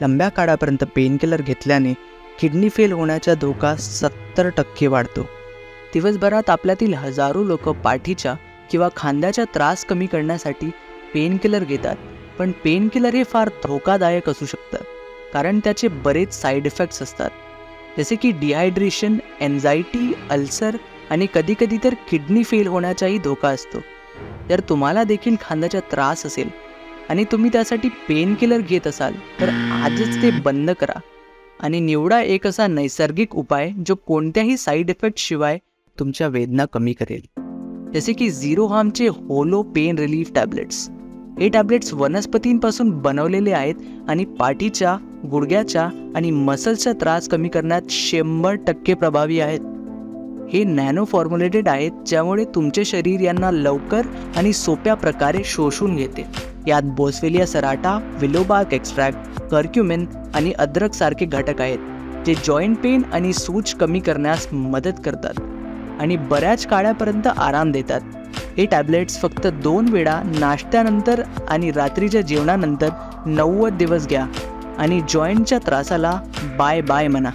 लंब्या काळापर्यंत पेनकिलर घेतल्याने किडनी फेल होण्याचा धोका 70% वाढतो. दिवसभरात आपल्यातील हजारो लोक पाठीच्या किंवा खांद्याचा त्रास कमी करण्यासाठी पेनकिलर घेतात, पण पेनकिलर हे फार धोकादायक असू शकतं कारण त्याचे बरेच साईड इफेक्ट्स असतात, जसे की डिहायड्रेशन, एन्झायटी, अल्सर आणि कधीकधी तर किडनी फेल होण्याचाही धोका असतो. जर तुम्हाला देखील खांद्याचा त्रास असेल आणि तुम्ही त्यासाठी पेनकिलर घेत असाल तर आजच ते बंद करा आणि निवडा एक असा नैसर्गिक उपाय जो कोणत्याही साईड इफेक्ट शिवाय तुमच्या वेदना कमी करेल, जसे की झिरो हार्मचे होलो पेन रिलीफ टॅब्लेट्स. हे टॅब्लेट्स वनस्पतींपासून बनवलेले आहेत आणि पाठीच्या, गुडघ्याच्या आणि मसल्सचा त्रास कमी करण्यात 100% प्रभावी आहेत. हे नॅनो फॉर्म्युलेटेड आहेत, ज्यामुळे तुमचे शरीर यांना लवकर आणि सोप्या प्रकारे शोषून घेते. यात बोसवेलिया सराटा, विलोबार्क एक्स्ट्रॅक्ट, कर्क्युमिन आणि अद्रक सारखे घटक आहेत, जे जॉईंट पेन आणि सूज कमी करण्यास मदत करतात आणि बऱ्याच काळापर्यंत आराम देतात. हे टॅब्लेट्स फक्त 2 वेळा नाश्त्यानंतर आणि रात्रीच्या जेवणानंतर 90 दिवस घ्या आणि जॉईंटच्या त्रासाला बाय बाय म्हणा.